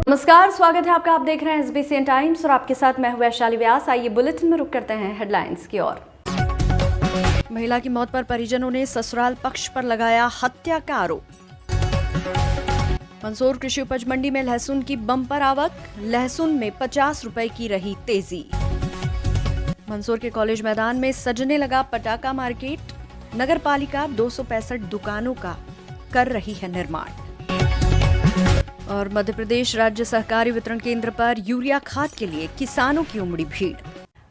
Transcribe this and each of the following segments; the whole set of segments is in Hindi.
नमस्कार, स्वागत है आपका। आप देख रहे हैं एसबीसी टाइम्स और आपके साथ मैं हूं वैशाली व्यास। आइए बुलेटिन में रुक करते हैं हेडलाइंस की ओर। महिला की मौत पर परिजनों ने ससुराल पक्ष पर लगाया हत्या का आरोप। मंदसौर कृषि उपज मंडी में लहसुन की बम्पर आवक, लहसुन में 50 रुपए की रही तेजी। मंदसौर के कॉलेज मैदान में सजने लगा पटाखा मार्केट, नगर पालिका 265 दुकानों का कर रही है निर्माण। और मध्य प्रदेश राज्य सहकारी वितरण केंद्र पर यूरिया खाद के लिए किसानों की उमड़ी भीड़।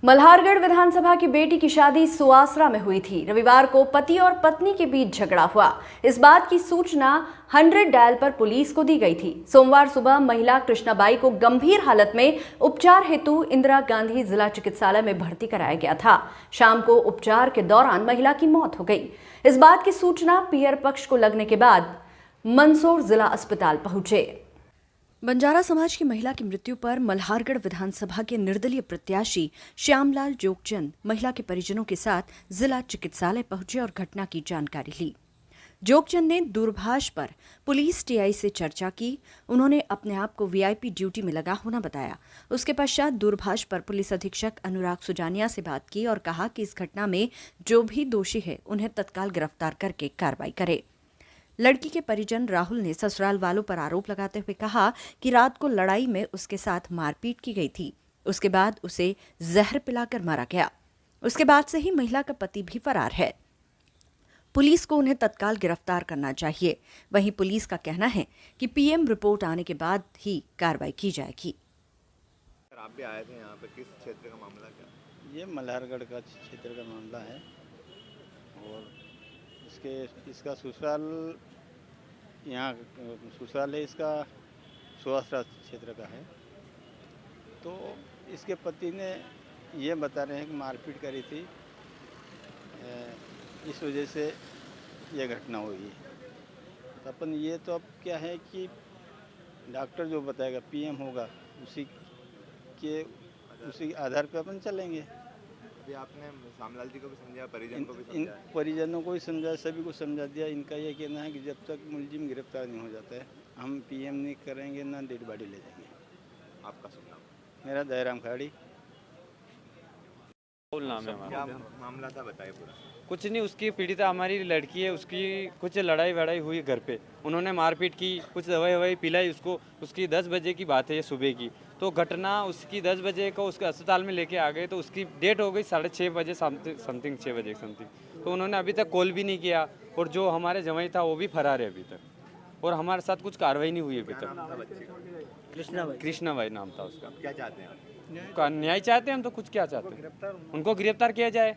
मल्हारगढ़ विधानसभा की बेटी की शादी सुवासरा में हुई थी। रविवार को पति और पत्नी के बीच झगड़ा हुआ। इस बात की सूचना 100 डायल पर पुलिस को दी गई थी। सोमवार सुबह महिला कृष्णाबाई को गंभीर हालत में उपचार हेतु इंदिरा गांधी जिला चिकित्सालय में भर्ती कराया गया था। शाम को उपचार के दौरान महिला की मौत हो गई। इस बात की सूचना पीयर पक्ष को लगने के बाद मंदसौर जिला अस्पताल पहुंचे। बंजारा समाज की महिला की मृत्यु पर मल्हारगढ़ विधानसभा के निर्दलीय प्रत्याशी श्यामलाल जोगचंद महिला के परिजनों के साथ जिला चिकित्सालय पहुंचे और घटना की जानकारी ली। जोगचंद ने दूरभाष पर पुलिस टीआई से चर्चा की। उन्होंने अपने आप को वीआईपी ड्यूटी में लगा होना बताया। उसके पश्चात दूरभाष पर पुलिस अधीक्षक अनुराग सुजानिया से बात की और कहा कि इस घटना में जो भी दोषी है उन्हें तत्काल गिरफ्तार करके कार्रवाई करे। लड़की के परिजन राहुल ने ससुराल वालों पर आरोप लगाते हुए कहा कि रात को लड़ाई में उसके साथ मारपीट की गई थी। उसके बाद उसे जहर पिलाकर मारा गया। उसके बाद से ही महिला का पति भी फरार है। पुलिस को उन्हें तत्काल गिरफ्तार करना चाहिए। वहीं पुलिस का कहना है कि पीएम रिपोर्ट आने के बाद ही कार्रवाई की जाएगी। आप भी आए थे यहाँ पे, किस क्षेत्र का मामला क्या? ये मल्हारगढ़ का क्षेत्र का मामला है और इसका ससुराल यहाँ ससुराल है इसका सुवासरा क्षेत्र का है। तो इसके पति ने ये बता रहे हैं कि मारपीट करी थी, इस वजह से ये घटना हुई है। तो अपन ये तो अब क्या है कि डॉक्टर जो बताएगा पीएम होगा उसी आधार पर अपन चलेंगे। अभी आपने श्यामलाल जी को भी समझाया, परिजन को भी इन समझाया? परिजनों को भी समझाया, सभी को समझा दिया। इनका ये कहना है कि जब तक मुलजिम गिरफ्तार नहीं हो जाता है हम पीएम नहीं करेंगे ना डेड बॉडी ले जाएंगे। आपका सुनाओ। मेरा दयाराम खाड़ी नाम है हमारा। क्या मामला था, बताइए पूरा। कुछ नहीं, उसकी पीड़िता हमारी लड़की है, उसकी कुछ लड़ाई वड़ाई हुई घर पे, उन्होंने मारपीट की, कुछ दवाई ववाई पिलाई उसको। उसकी 10 बजे की बात है ये सुबह की। तो घटना उसकी 10 बजे को उसके अस्पताल में लेके आ गए तो उसकी डेट हो गई 6:30 बजे समथिंग 6 बजे समथिंग। तो उन्होंने अभी तक कॉल भी नहीं किया और जो हमारे जवाई था वो भी फरार है अभी तक और हमारे साथ कुछ कार्रवाई नहीं हुई अभी क्या नाम था तक। बच्चे का? कृष्णा भाई नाम था उसका। क्या चाहते हैं आप? न्याय चाहते हैं हम तो। कुछ क्या चाहते हैं, उनको गिरफ्तार किया जाए,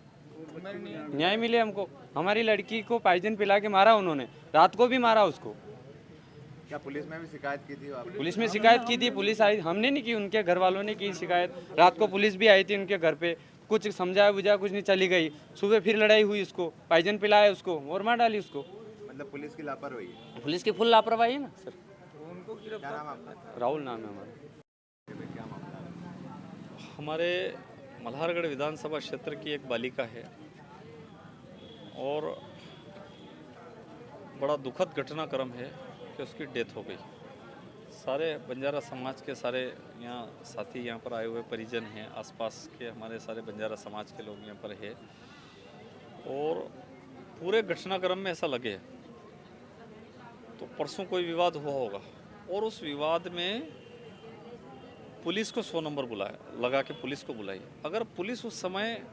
न्याय मिले हमको। हमारी लड़की को पाइजन पिला के मारा उन्होंने, रात को भी मारा उसको। क्या पुलिस में भी शिकायत की थी आपने? पुलिस में शिकायत की थी, पुलिस आई, हमने नहीं की, उनके घर वालों ने की शिकायत। रात को पुलिस भी आई थी उनके घर पे, कुछ समझाया बुझाया कुछ नहीं, चली गई। सुबह फिर लड़ाई हुई, उसको पाइजन पिलाया उसको और मार डाली उसको। मतलब पुलिस की लापरवाही है? पुलिस की फुल लापरवाही है ना सर। क्या नाम आपका? राहुल नाम है हमारा। क्या मामला है? हमारे मल्हारगढ़ विधानसभा क्षेत्र की एक बालिका है और बड़ा दुखद घटनाक्रम है कि उसकी डेथ हो गई। सारे बंजारा समाज के सारे यहाँ साथी यहाँ पर आए हुए परिजन हैं, आसपास के हमारे सारे बंजारा समाज के लोग यहाँ पर है और पूरे घटनाक्रम में ऐसा लगे तो परसों कोई विवाद हुआ होगा और उस विवाद में पुलिस को 100 नंबर बुलाया, लगा के पुलिस को बुलाई। अगर पुलिस उस समय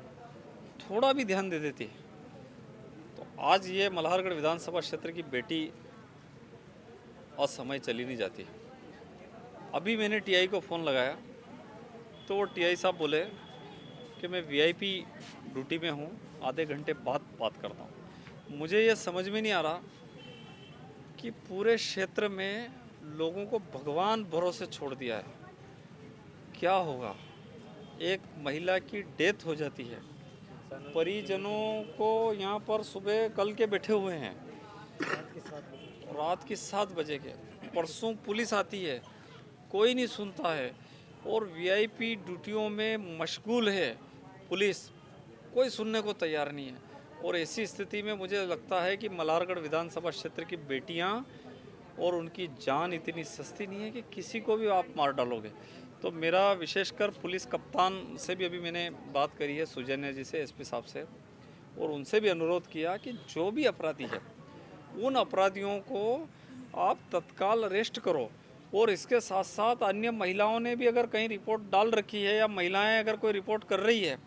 थोड़ा भी ध्यान दे देती तो आज ये मल्हारगढ़ विधानसभा क्षेत्र की बेटी असमय चली नहीं जाती। अभी मैंने टीआई को फ़ोन लगाया तो वो टीआई साहब बोले कि मैं वीआईपी ड्यूटी में हूँ, आधे घंटे बाद बात करता हूँ। मुझे ये समझ में नहीं आ रहा कि पूरे क्षेत्र में लोगों को भगवान भरोसे छोड़ दिया है। क्या होगा, एक महिला की डेथ हो जाती है, परिजनों को यहाँ पर सुबह कल के बैठे हुए हैं, रात के 7 बजे के, परसों पुलिस आती है, कोई नहीं सुनता है और वीआईपी ड्यूटियों में मशगूल है पुलिस, कोई सुनने को तैयार नहीं है। और ऐसी स्थिति में मुझे लगता है कि मल्हारगढ़ विधानसभा क्षेत्र की बेटियाँ और उनकी जान इतनी सस्ती नहीं है कि किसी को भी आप मार डालोगे। तो मेरा विशेषकर पुलिस कप्तान से भी अभी मैंने बात करी है, सुजन्या जी से, एसपी साहब से, और उनसे भी अनुरोध किया कि जो भी अपराधी है उन अपराधियों को आप तत्काल अरेस्ट करो। और इसके साथ साथ अन्य महिलाओं ने भी अगर कहीं रिपोर्ट डाल रखी है या महिलाएं अगर कोई रिपोर्ट कर रही है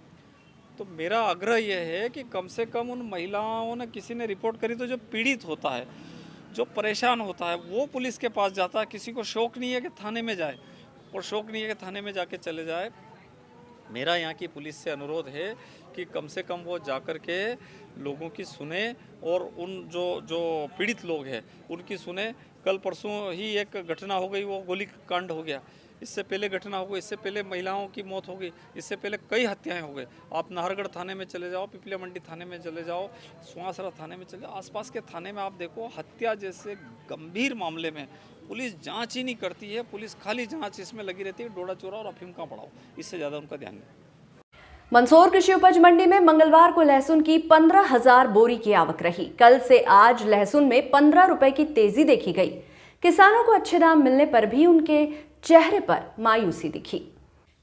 तो मेरा आग्रह यह है कि कम से कम उन महिलाओं ने, किसी ने रिपोर्ट करी तो जो पीड़ित होता है, जो परेशान होता है, वो पुलिस के पास जाता है। किसी को शौक नहीं है कि थाने में जाए, और शौक नहीं है कि थाने में जाके चले जाए। मेरा यहाँ की पुलिस से अनुरोध है कि कम से कम वो जाकर के लोगों की सुने और उन जो पीड़ित लोग हैं उनकी सुने। कल परसों ही एक घटना हो गई, वो गोली कांड हो गया। इससे पहले घटना हो गई, इससे पहले महिलाओं की मौत हो गई, इससे पहले कई हत्याएं हो गई। आप नाहरगढ़ थाने में चले जाओ, पिपलिया मंडी थाने में चले जाओ, सुहासरा थाने में चले जाओ, आसपास के थाने में आप देखो, हत्या जैसे गंभीर मामले में पुलिस जांच ही नहीं करती है। पुलिस खाली जांच इसमें लगी रहती है, डोडा चोरा और अफीम का पड़ाओ, इससे ज़्यादा उनका ध्यान नहीं। मंदसौर कृषि उपज मंडी में मंगलवार को लहसुन की 15,000 बोरी की आवक रही। कल से आज लहसुन में 15 रुपए की तेजी देखी गई। किसानों को अच्छे दाम मिलने पर भी उनके चेहरे पर मायूसी दिखी।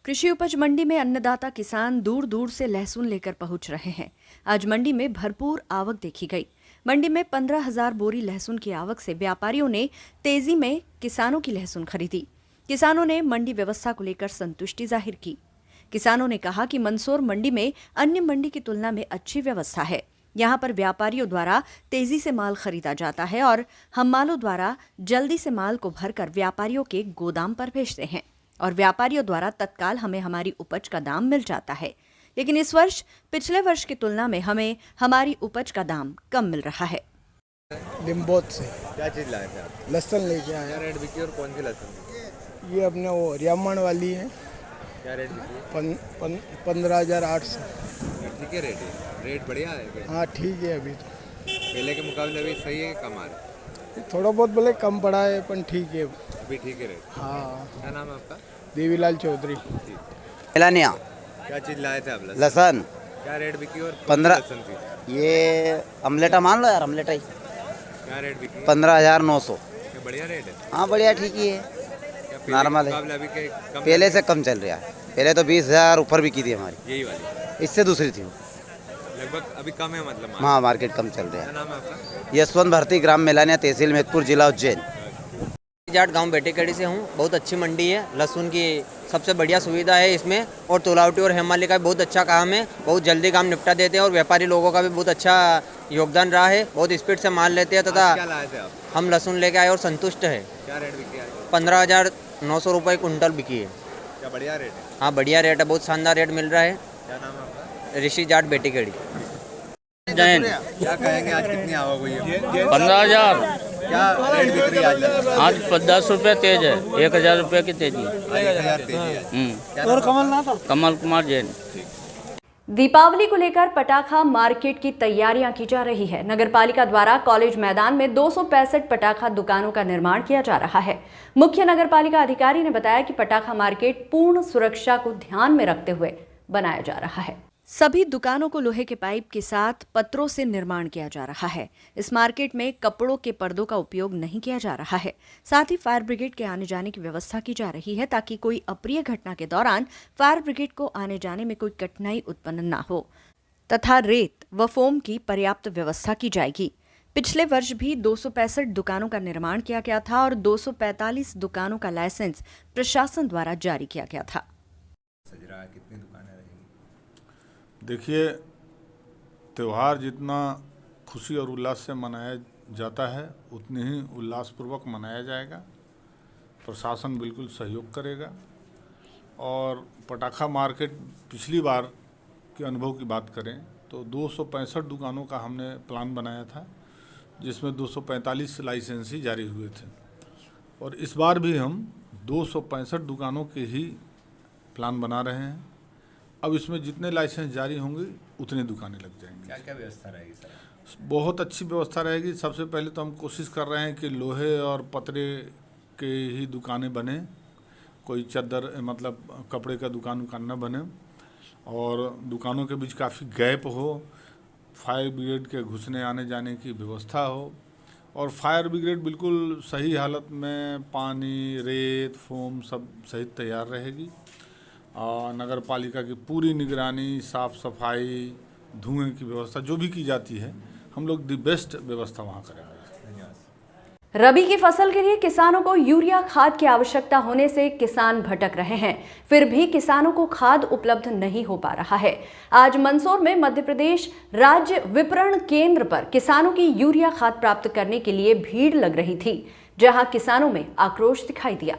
कृषि उपज मंडी में अन्नदाता किसान दूर दूर से लहसुन लेकर पहुंच रहे हैं। आज मंडी में भरपूर आवक देखी गई। मंडी में 15,000 बोरी लहसुन की आवक से व्यापारियों ने तेजी में किसानों की लहसुन खरीदी। किसानों ने मंडी व्यवस्था को लेकर संतुष्टि जाहिर की। किसानों ने कहा कि मंदसौर मंडी में अन्य मंडी की तुलना में अच्छी व्यवस्था है। यहाँ पर व्यापारियों द्वारा तेजी से माल खरीदा जाता है और हम्मालों द्वारा जल्दी से माल को भरकर व्यापारियों के गोदाम पर भेजते हैं और व्यापारियों द्वारा तत्काल हमें हमारी उपज का दाम मिल जाता है। लेकिन इस वर्ष पिछले वर्ष की तुलना में हमें हमारी उपज का दाम कम मिल रहा है। लिम्बोत से क्या चीज़ लाए थे आप? लहसुन लेके आए क्या हैं। रेट बिकी और कौन सी लहसुन? ये अपने वो रियामण वाली है। क्या रेट बिकी? 15,800। ठीक है रेट है, रेट बढ़िया है क्या? हाँ ठीक है। अभी तो पहले के मुकाबले अभी सही है कि कम आ रहा है? थोड़ा बहुत बोले कम पड़ा है पर ठीक है। अभी ठीक है रेट। हाँ। क्या नाम है आपका? देवीलाल चौधरी। मिलानिया क्या चीज़ लाए थे आप? लहसन क्या रेट बिकी और कौन सी 15 लहसुन थी? ये अमलेटा मान लो यार, अमलेटा ही क्या रेट बिकी? 15,900। क्या बढ़िया रेट है? हाँ बढ़िया, ठीक ही है, क्या पहले नॉर्मल के है। मुकाबले अभी के कम? पहले से कम चल रहा है। पहले तो 20,000 ऊपर बिकी थी हमारी, यही वाली इससे दूसरी थी। लगभग अभी कम है मतलब माल। हाँ मार्केट कम चल रहा क्या नाम है आपका? है। यशवंत भारती, ग्राम मेलानिया, तहसील मेहतपुर, जिला उज्जैन। जाट गांव बेटेकड़ी से हूँ। बहुत अच्छी मंडी है, लहसुन की सबसे बढ़िया सुविधा है इसमें, और तुलावटी और हेमाली का भी बहुत अच्छा काम है। बहुत जल्दी काम निपटा देते हैं और व्यापारी लोगों का भी बहुत अच्छा योगदान रहा है। बहुत स्पीड से माल लेते हैं तथा क्या लाए थे आप? हम लहसुन लेके आए और संतुष्ट है। क्या रेट बिकी आज? 15,900 रुपये कुंटल बिकी है। क्या बढ़िया रेट है? हाँ बढ़िया रेट है, बहुत शानदार रेट मिल रहा है। क्या नाम है आपका? ऋषि जाट बेटेकड़ी। जैन क्या कहेंगे आज कितनी आवक हुई है? 15,000। क्या रेट बिक रही है आज? आज 10 रुपये तेज है, 1,000 रुपये की तेजी है। 1,000 तेजी है। क्या और नाम? कमल कुमार जैन। दीपावली को लेकर पटाखा मार्केट की तैयारियां की जा रही है। नगरपालिका द्वारा कॉलेज मैदान में 265 पटाखा दुकानों का निर्माण किया जा रहा है। मुख्य नगरपालिका अधिकारी ने बताया कि पटाखा मार्केट पूर्ण सुरक्षा को ध्यान में रखते हुए बनाया जा रहा है। सभी दुकानों को लोहे के पाइप के साथ पत्रों से निर्माण किया जा रहा है। इस मार्केट में कपड़ों के पर्दों का उपयोग नहीं किया जा रहा है। साथ ही फायर ब्रिगेड के आने जाने की व्यवस्था की जा रही है ताकि कोई अप्रिय घटना के दौरान फायर ब्रिगेड को आने जाने में कोई कठिनाई उत्पन्न न हो, तथा रेत व फोम की पर्याप्त व्यवस्था की जाएगी। पिछले वर्ष भी 265 दुकानों का निर्माण किया गया था और 245 दुकानों का लाइसेंस प्रशासन द्वारा जारी किया गया था। कितनी दुकानें रहेंगी? देखिए, त्यौहार जितना खुशी और उल्लास से मनाया जाता है उतनी ही उल्लासपूर्वक मनाया जाएगा। प्रशासन बिल्कुल सहयोग करेगा और पटाखा मार्केट पिछली बार के अनुभव की बात करें तो 265 दुकानों का हमने प्लान बनाया था, जिसमें 245 लाइसेंसी जारी हुए थे, और इस बार भी हम 265 दुकानों के ही प्लान बना रहे हैं। अब इसमें जितने लाइसेंस जारी होंगे उतनी दुकानें लग जाएंगी। क्या क्या व्यवस्था रहेगी सर? बहुत अच्छी व्यवस्था रहेगी। सबसे पहले तो हम कोशिश कर रहे हैं कि लोहे और पतरे के ही दुकानें बने, कोई चद्दर मतलब कपड़े का दुकान न बने, और दुकानों के बीच काफ़ी गैप हो, फायर ब्रिगेड के घुसने आने जाने की व्यवस्था हो, और फायर ब्रिगेड बिल्कुल सही हालत में पानी, रेत, फोम सब सहित तैयार रहेगी। और नगर पालिका की पूरी निगरानी, साफ सफाई, धुएं की व्यवस्था जो भी की जाती है, हम लोग दी बेस्ट व्यवस्था वहाँ करेंगे। रबी की फसल के लिए किसानों को यूरिया खाद की आवश्यकता होने से किसान भटक रहे हैं, फिर भी किसानों को खाद उपलब्ध नहीं हो पा रहा है। आज मंदसौर में मध्य प्रदेश राज्य विपणन केंद्र पर किसानों की यूरिया खाद प्राप्त करने के लिए भीड़ लग रही थी, जहां किसानों में आक्रोश दिखाई दिया।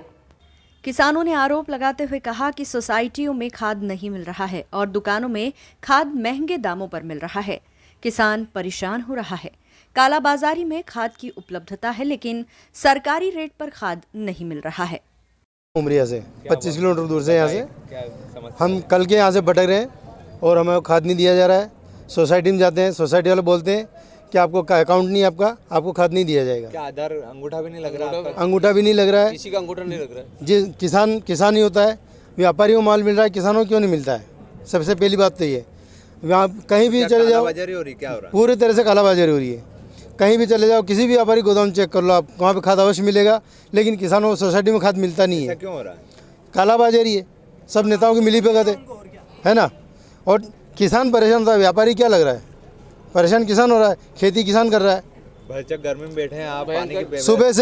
किसानों ने आरोप लगाते हुए कहा कि सोसाइटियों में खाद नहीं मिल रहा है और दुकानों में खाद महंगे दामों पर मिल रहा है। किसान परेशान हो रहा है। कालाबाजारी में खाद की उपलब्धता है, लेकिन सरकारी रेट पर खाद नहीं मिल रहा है। उमरिया से 25 किलोमीटर दूर से यहाँ से हम कल के यहाँ से भटक रहे हैं और हमें खाद नहीं दिया जा रहा है। सोसाइटी में जाते हैं, सोसाइटी वाले बोलते हैं कि आपको अकाउंट नहीं है, आपको खाद नहीं दिया जाएगा। क्या आधार अंगूठा भी नहीं लग रहा है? अंगूठा भी नहीं लग रहा है, किसी का अंगूठा नहीं लग रहा है। जी किसान ही होता है, व्यापारियों को माल मिल रहा है, किसानों को क्यों नहीं मिलता है? सबसे पहली बात तो ये, वहाँ कहीं भी चले जाओ पूरी तरह से कालाबाजारी हो रही है। कहीं भी चले जाओ, किसी भी व्यापारी गोदाम चेक कर लो आप, वहाँ पे खाद अवश्य मिलेगा, लेकिन किसानों को सोसाइटी में खाद मिलता नहीं है। क्यों हो रहा है? कालाबाजारी है, सब नेताओं की मिली भगत है ना। और किसान परेशान होता है, व्यापारी क्या लग रहा है? परेशान किसान हो रहा है, खेती किसान कर रहा है। भरचक गर्मी में बैठे हैं आप, पानी की सुबह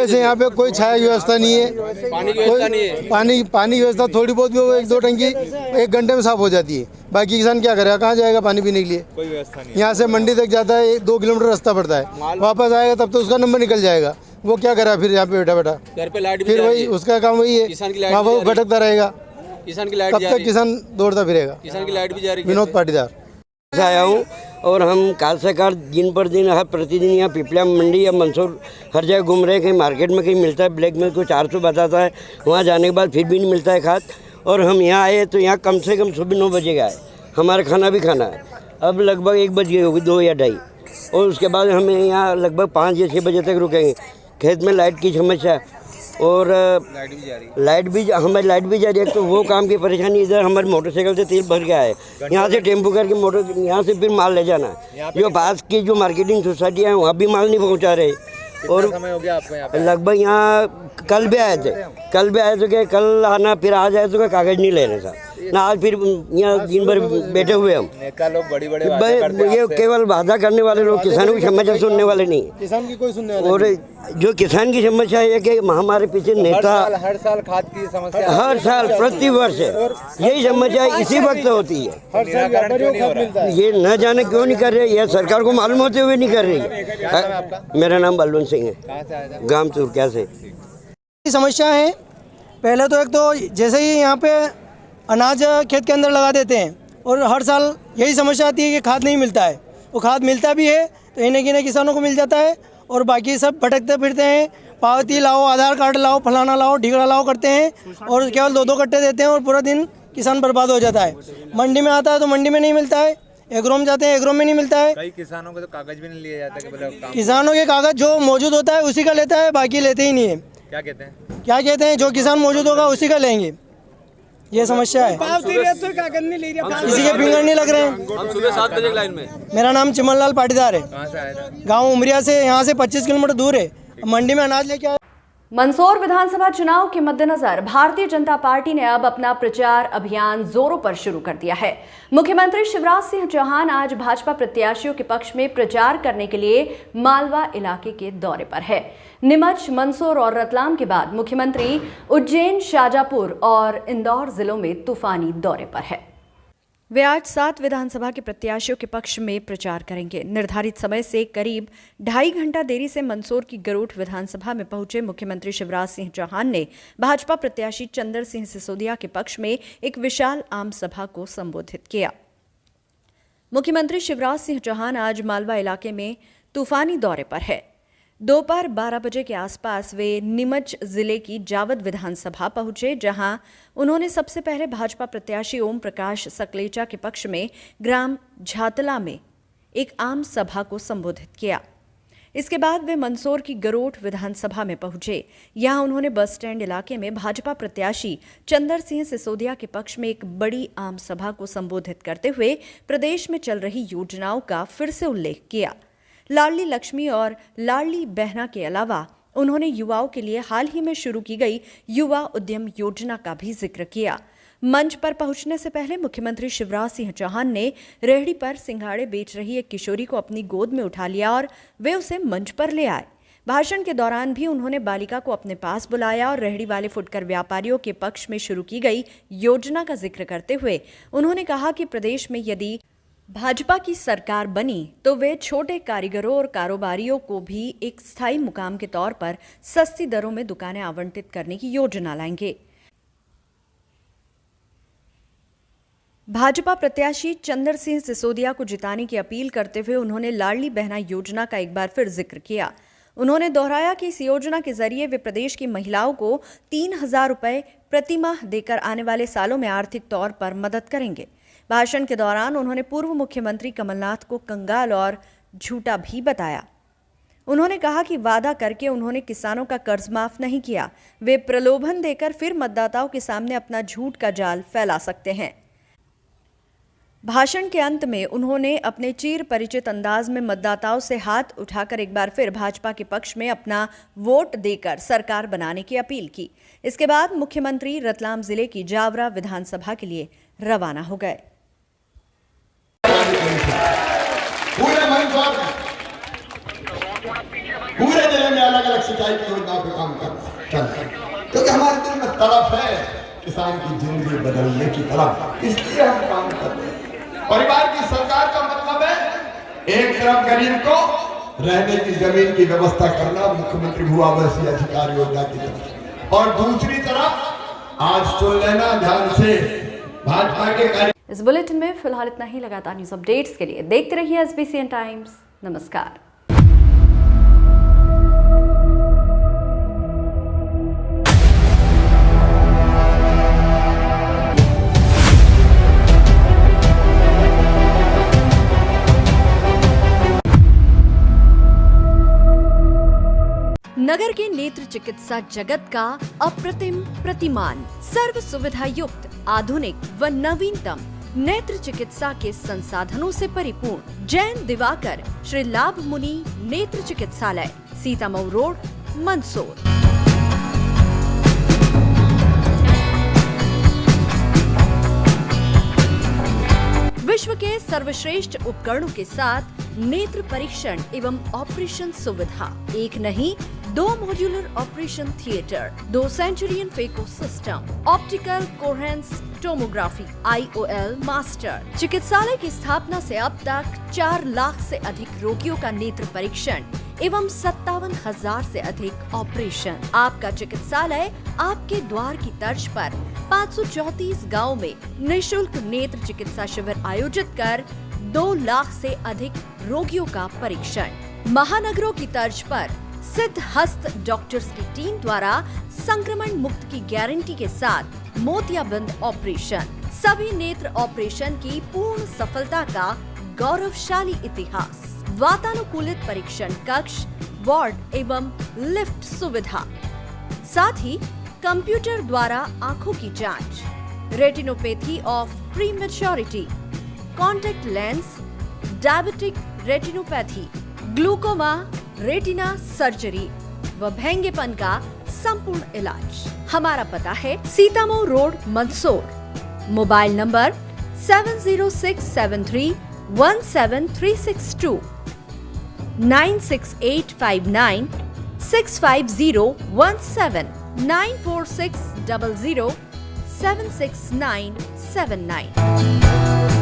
से यहाँ पे कोई छाया व्यवस्था नहीं है, पानी व्यवस्था थोड़ी बहुत भी हो, 1-2 टंकी 1 घंटे में साफ हो जाती है। बाकी किसान क्या करेगा? कहाँ जाएगा पानी पीने के लिए? कोई व्यवस्था नहीं। यहाँ से मंडी तक जाता है, 2 किलोमीटर रास्ता पड़ता है, वापस आएगा तब तो उसका नंबर निकल जाएगा। वो क्या करा फिर यहाँ पे बैठा घर पे लाइट फिर वही उसका काम वही है, वहाँ वो भटकता रहेगा। किसान की लाइट कब तक किसान दौड़ता फिरेगा? किसान की लाइट भी जा रही है। विनोद पाटीदार आया हूँ और हम काल से कार दिन पर दिन हर प्रतिदिन यहाँ पिपलिया मंडी या मंदसौर हर जगह घूम रहे हैं। कहीं मार्केट में कहीं मिलता है ब्लैक में, कोई 400 बताता है, वहाँ जाने के बाद फिर भी नहीं मिलता है खाद। और हम यहाँ आए तो यहाँ कम से कम सुबह 9 बजे गए, हमारा खाना भी खाना है। अब लगभग 1 बज गई होगी, 2 या 2:30, और उसके बाद हमें यहाँ लगभग 5 या 6 बजे तक रुकेंगे। खेत में लाइट की समस्या और लाइट भी हमारी लाइट भी जा रही है, तो वो काम की परेशानी। इधर हमारी मोटरसाइकिल से तेल भर गया है, यहाँ से टेम्पो करके मोटर यहाँ से फिर माल ले जाना है। जो पास की जो मार्केटिंग सोसाइटियाँ हैं वहाँ भी माल नहीं पहुँचा रहे। और समय हो गया आपको यहाँ पे? लगभग यहाँ कल भी आए थे कि कल आना, फिर आज आए तो कागज़ नहीं ले रहे था ना। आज फिर यहाँ दिन भर बैठे हुए हम। नेता लोग बड़ी वादे करते हैं ये केवल वादा करने वाले लोग, किसानों की समस्या सुनने वाले नहीं। किसान की कोई सुनने वाला और जो किसान की समस्या है कि हमारे पीछे नेता हर साल खाद की समस्या, हर साल प्रति वर्ष यही समस्या इसी वक्त होती है। निराकरण क्यों नहीं हो रहा है? ये न जाने क्यों नहीं कर रहे, यह सरकार को मालूम होते हुए नहीं कर रही। मेरा नाम बलवंत सिंह है, गांव चुरकिया से। समस्या है, पहले तो एक तो जैसे ही यहाँ पे अनाज खेत के अंदर लगा देते हैं और हर साल यही समस्या आती है कि खाद नहीं मिलता है। वो खाद मिलता भी है तो इन्हें किसानों को मिल जाता है और बाकी सब भटकते फिरते हैं, पावती लाओ, आधार कार्ड लाओ, फलाना लाओ, ढिगड़ा लाओ करते हैं और केवल 2-2 कट्टे देते हैं और पूरा दिन किसान बर्बाद हो जाता है। मंडी में आता है तो मंडी में नहीं मिलता है, एग्रो में जाते हैं एग्रो में नहीं मिलता है। कई किसानों को तो कागज भी नहीं लिया जाता कि मतलब किसानों के कागज जो मौजूद होता है उसी का लेता है, बाकी लेते ही नहीं है। क्या कहते हैं? जो किसान मौजूद होगा उसी का लेंगे, ये समस्या है। किसी के फिंगर नहीं लग रहे हैं। हम सुबह 7 बजे लाइन में। मेरा नाम चिमनलाल पाटीदार है, कहाँ से आए थे? गांव उमरिया से, यहाँ से 25 किलोमीटर दूर है। मंडी में अनाज लेके आए। मंदसौर विधानसभा चुनाव के मद्देनजर भारतीय जनता पार्टी ने अब अपना प्रचार अभियान जोरों पर शुरू कर दिया है। मुख्यमंत्री शिवराज सिंह चौहान आज भाजपा प्रत्याशियों के पक्ष में प्रचार करने के लिए मालवा इलाके के दौरे पर है। नीमच, मंदसौर और रतलाम के बाद मुख्यमंत्री उज्जैन, शाजापुर और इंदौर जिलों में तूफानी दौरे पर है। वे आज 7 विधानसभा के प्रत्याशियों के पक्ष में प्रचार करेंगे। निर्धारित समय से करीब 2.5 घंटा देरी से मंदसौर की गरूठ विधानसभा में पहुंचे मुख्यमंत्री शिवराज सिंह चौहान ने भाजपा प्रत्याशी चंद्र सिंह सिसोदिया के पक्ष में एक विशाल आम सभा को संबोधित किया। मुख्यमंत्री शिवराज सिंह चौहान आज मालवा इलाके में तूफानी दौरे पर है। दोपहर 12 बजे के आसपास वे नीमच जिले की जावद विधानसभा पहुंचे, जहां उन्होंने सबसे पहले भाजपा प्रत्याशी ओम प्रकाश सकलेचा के पक्ष में ग्राम झातला में एक आम सभा को संबोधित किया। इसके बाद वे मंदसौर की गरोठ विधानसभा में पहुंचे। यहां उन्होंने बस स्टैंड इलाके में भाजपा प्रत्याशी चंद्र सिंह सिसोदिया के पक्ष में एक बड़ी आम सभा को संबोधित करते हुए प्रदेश में चल रही योजनाओं का फिर से उल्लेख किया। लाडली लक्ष्मी और लाडली बहना के अलावा उन्होंने युवाओं के लिए हाल ही में शुरू की गई युवा उद्यम योजना का भी जिक्र किया। मंच पर पहुंचने से पहले मुख्यमंत्री शिवराज सिंह चौहान ने रेहड़ी पर सिंघाड़े बेच रही एक किशोरी को अपनी गोद में उठा लिया और वे उसे मंच पर ले आए। भाषण के दौरान भी उन्होंने बालिका को अपने पास बुलाया और रेहड़ी वाले फुटकर व्यापारियों के पक्ष में शुरू की गई योजना का जिक्र करते हुए उन्होंने कहा कि प्रदेश में यदि भाजपा की सरकार बनी तो वे छोटे कारीगरों और कारोबारियों को भी एक स्थायी मुकाम के तौर पर सस्ती दरों में दुकानें आवंटित करने की योजना लाएंगे। भाजपा प्रत्याशी चंद्र सिंह सिसोदिया को जिताने की अपील करते हुए उन्होंने लाडली बहना योजना का एक बार फिर जिक्र किया। उन्होंने दोहराया कि इस योजना के जरिए वे प्रदेश की महिलाओं को 3,000 रुपए प्रतिमाह देकर आने वाले सालों में आर्थिक तौर पर मदद करेंगे। भाषण के दौरान उन्होंने पूर्व मुख्यमंत्री कमलनाथ को कंगाल और झूठा भी बताया। उन्होंने कहा कि वादा करके उन्होंने किसानों का कर्ज माफ नहीं किया, वे प्रलोभन देकर फिर मतदाताओं के सामने अपना झूठ का जाल फैला सकते हैं। भाषण के अंत में उन्होंने अपने चिर परिचित अंदाज में मतदाताओं से हाथ उठाकर एक बार फिर भाजपा के पक्ष में अपना वोट देकर सरकार बनाने की अपील की। इसके बाद मुख्यमंत्री रतलाम जिले की जावरा विधानसभा के लिए रवाना हो गए। पूरे जिले में अलग अलग सिंचाई की योजनाओं पे काम करना क्योंकि हमारे दिल में तड़प है किसान की जिंदगी बदलने की तड़प, इसलिए हम काम कर रहे हैं। परिवार की सरकार का मतलब है एक तरफ गरीब को रहने की जमीन की व्यवस्था करना मुख्यमंत्री भू आवासीय अधिकार योजना की तरफ, और दूसरी तरफ आज सुन लेना ध्यान से भाजपा के कार्य। इस बुलेटिन में फिलहाल इतना ही। लगातार न्यूज अपडेट्स के लिए देखते रहिए SBCN टाइम्स। नमस्कार। नगर के नेत्र चिकित्सा जगत का अप्रतिम प्रतिमान, सर्व सुविधा युक्त, आधुनिक व नवीनतम नेत्र चिकित्सा के संसाधनों से परिपूर्ण जैन दिवाकर श्री लाभ मुनि नेत्र चिकित्सालय, सीतामऊ रोड, मंदसौर। विश्व के सर्वश्रेष्ठ उपकरणों के साथ नेत्र परीक्षण एवं ऑपरेशन सुविधा, एक नहीं 2 modular operation theatre, 2 Centurion phaco system, optical coherence tomography, IOL master. चिकित्सालय की स्थापना से अब तक 4 लाख से अधिक रोगियों का नेत्र परीक्षण एवं 57,000 से अधिक ऑपरेशन। आपका चिकित्सालय आपके द्वार की तर्ज पर 534 गाँव में निःशुल्क नेत्र चिकित्सा शिविर आयोजित कर 2 लाख से अधिक रोगियों का परीक्षण। महानगरों की तर्ज पर सिद्ध हस्त डॉक्टर्स की टीम द्वारा संक्रमण मुक्त की गारंटी के साथ मोतियाबिंद ऑपरेशन। सभी नेत्र ऑपरेशन की पूर्ण सफलता का गौरवशाली इतिहास। वातानुकूलित परीक्षण कक्ष, वार्ड एवं लिफ्ट सुविधा, साथ ही कंप्यूटर द्वारा आंखों की जांच, retinopathy of prematurity, contact lens, diabetic retinopathy, glaucoma, retina surgery व भेंगेपन का संपूर्ण इलाज। हमारा पता है Sitamau road, Mandsaur. Mobile number 7067317362, 96859 65017, 94600 76979।